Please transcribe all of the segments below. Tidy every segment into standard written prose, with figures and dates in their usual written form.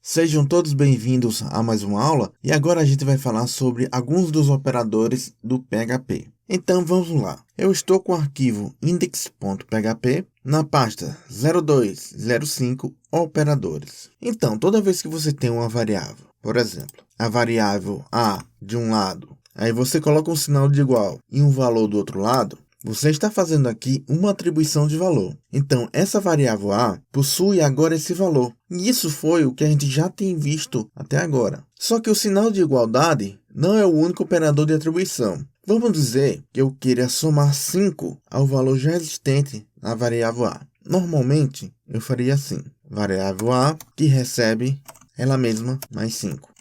Sejam todos bem-vindos a mais uma aula e agora a gente vai falar sobre alguns dos operadores do PHP. Então vamos lá. Eu estou com o arquivo index.php na pasta 0205 operadores. Então, toda vez que você tem uma variável, por exemplo, a variável A de um lado, aí você coloca um sinal de igual e um valor do outro lado, você está fazendo aqui uma atribuição de valor. Então, essa variável A possui agora esse valor. E isso foi o que a gente já tem visto até agora. Só que o sinal de igualdade não é o único operador de atribuição. Vamos dizer que eu queira somar 5 ao valor já existente na variável A. Normalmente, eu faria assim. Variável A que recebe ela mesma mais 5.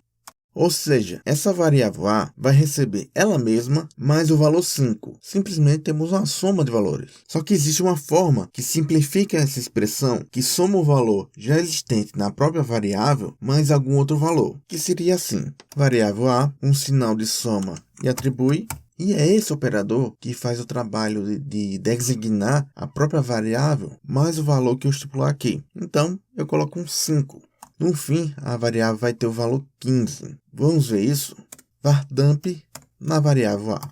Ou seja, essa variável A vai receber ela mesma mais o valor 5. Simplesmente temos uma soma de valores. Só que existe uma forma que simplifica essa expressão, que soma o valor já existente na própria variável mais algum outro valor, que seria assim. Variável A, um sinal de soma e atribui. E é esse operador que faz o trabalho de designar a própria variável mais o valor que eu estipular aqui. Então, eu coloco um 5. No fim, a variável vai ter o valor 15. Vamos ver isso? Var dump na variável A.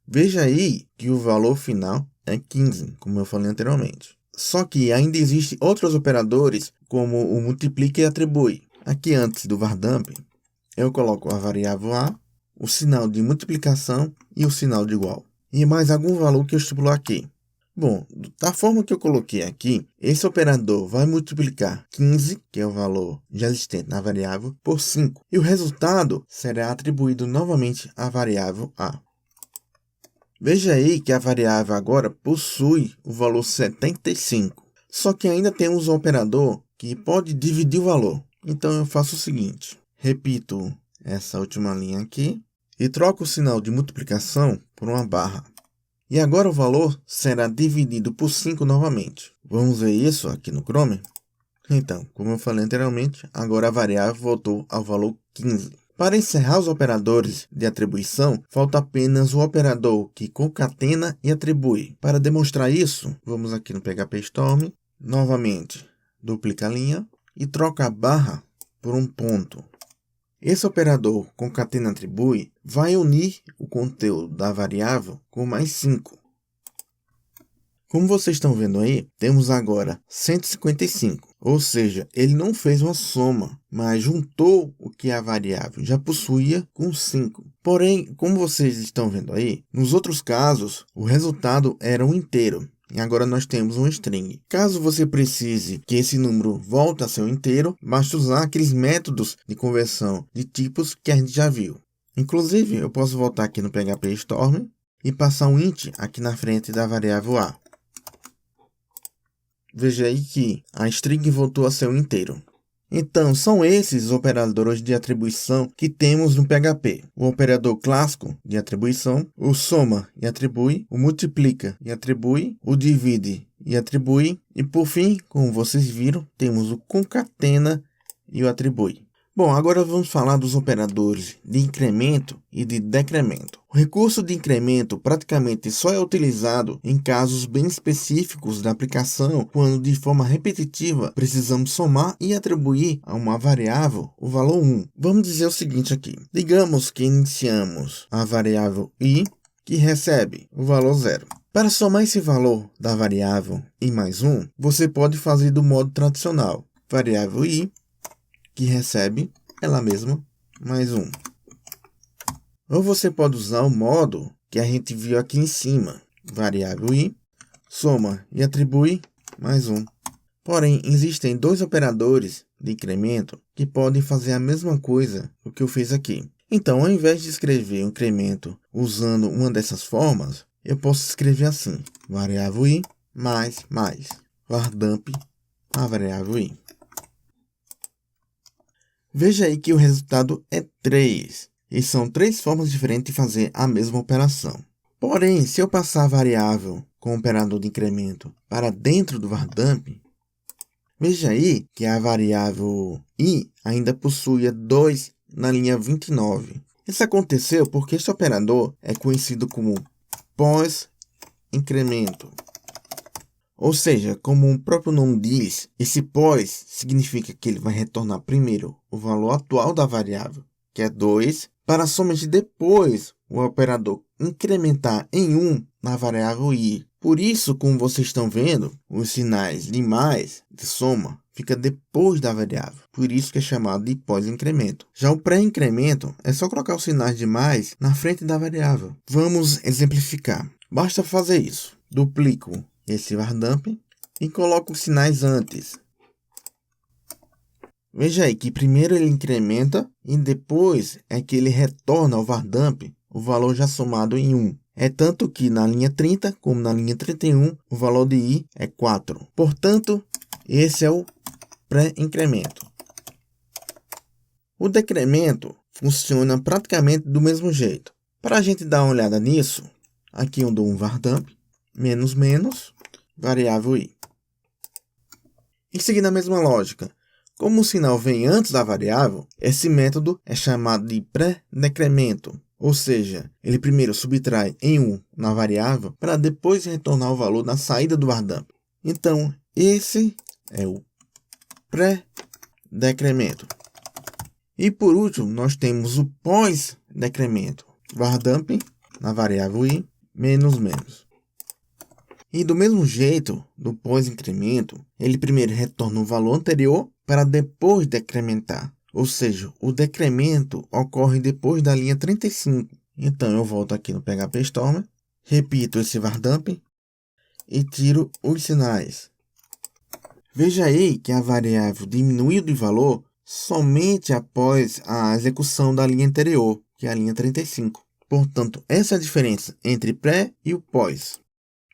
Veja aí que o valor final é 15, como eu falei anteriormente. Só que ainda existem outros operadores, como o multiplica e atribui. Aqui antes do var dump, eu coloco a variável A, o sinal de multiplicação e o sinal de igual. E mais algum valor que eu estipulo aqui. Bom, da forma que eu coloquei aqui, esse operador vai multiplicar 15, que é o valor já existente na variável, por 5. E o resultado será atribuído novamente à variável A. Veja aí que a variável agora possui o valor 75. Só que ainda temos um operador que pode dividir o valor. Então eu faço o seguinte, repito essa última linha aqui e troco o sinal de multiplicação por uma barra. E agora o valor será dividido por 5 novamente. Vamos ver isso aqui no Chrome? Então, como eu falei anteriormente, agora a variável voltou ao valor 15. Para encerrar os operadores de atribuição, falta apenas o operador que concatena e atribui. Para demonstrar isso, vamos aqui no PHP Storm, novamente duplica a linha e troca a barra por um ponto. Esse operador concatena atribui vai unir o conteúdo da variável com mais 5. Como vocês estão vendo aí, temos agora 155. Ou seja, ele não fez uma soma, mas juntou o que a variável já possuía com 5. Porém, como vocês estão vendo aí, nos outros casos, o resultado era um inteiro. E agora nós temos um string. Caso você precise que esse número volte a ser um inteiro, basta usar aqueles métodos de conversão de tipos que a gente já viu. Inclusive, eu posso voltar aqui no PHP Storm e passar um int aqui na frente da variável A. Veja aí que a string voltou a ser um inteiro. Então, são esses os operadores de atribuição que temos no PHP. O operador clássico de atribuição, o soma e atribui, o multiplica e atribui, o divide e atribui, e por fim, como vocês viram, temos o concatena e o atribui. Bom, agora vamos falar dos operadores de incremento e de decremento. O recurso de incremento praticamente só é utilizado em casos bem específicos da aplicação, quando de forma repetitiva precisamos somar e atribuir a uma variável o valor 1. Vamos dizer o seguinte aqui. Digamos que iniciamos a variável i, que recebe o valor 0. Para somar esse valor da variável i mais 1, você pode fazer do modo tradicional. Variável i, que recebe ela mesma mais 1. Ou você pode usar o modo que a gente viu aqui em cima. Variável i, soma e atribui mais 1. Porém, existem dois operadores de incremento que podem fazer a mesma coisa do que eu fiz aqui. Então, ao invés de escrever um incremento usando uma dessas formas, eu posso escrever assim. Variável i mais var dump a variável i. Veja aí que o resultado é 3. E são 3 formas diferentes de fazer a mesma operação. Porém, se eu passar a variável com o operador de incremento para dentro do var dump, veja aí que a variável i ainda possui 2 na linha 29. Isso aconteceu porque este operador é conhecido como pós-incremento. Ou seja, como o próprio nome diz, esse pós significa que ele vai retornar primeiro o valor atual da variável, que é 2, para somente depois o operador incrementar em 1 na variável i. Por isso, como vocês estão vendo, os sinais de mais, de soma, fica depois da variável. Por isso que é chamado de pós-incremento. Já o pré-incremento é só colocar os sinais de mais na frente da variável. Vamos exemplificar. Basta fazer isso. Duplico esse vardump e coloco os sinais antes. Veja aí que primeiro ele incrementa e depois é que ele retorna ao vardump o valor já somado em 1. É tanto que na linha 30 como na linha 31 o valor de i é 4. Portanto, esse é o pré-incremento. O decremento funciona praticamente do mesmo jeito. Para a gente dar uma olhada nisso, aqui eu dou um vardump, menos, variável i. E seguindo a mesma lógica, como o sinal vem antes da variável, esse método é chamado de pré-decremento. Ou seja, ele primeiro subtrai em 1 na variável para depois retornar o valor na saída do vardump. Então, esse é o pré-decremento. E por último, nós temos o pós-decremento. Vardump na variável i, menos. E do mesmo jeito, do pós-incremento, ele primeiro retorna o valor anterior para depois decrementar. Ou seja, o decremento ocorre depois da linha 35. Então, eu volto aqui no PHP Storm, repito esse vardump e tiro os sinais. Veja aí que a variável diminuiu de valor somente após a execução da linha anterior, que é a linha 35. Portanto, essa é a diferença entre pré e o pós.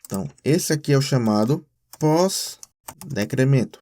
Então, esse aqui é o chamado pós-decremento.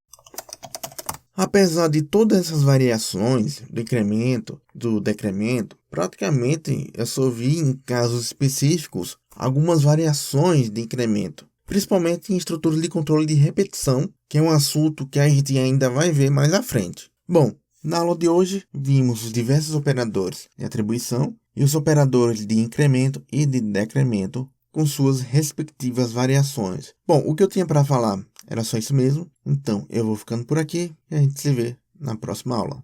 Apesar de todas essas variações do incremento, do decremento, praticamente eu só vi em casos específicos algumas variações de incremento, principalmente em estruturas de controle de repetição, que é um assunto que a gente ainda vai ver mais à frente. Bom, na aula de hoje vimos os diversos operadores de atribuição e os operadores de incremento e de decremento com suas respectivas variações. Bom, o que eu tinha para falar era só isso mesmo, então eu vou ficando por aqui e a gente se vê na próxima aula.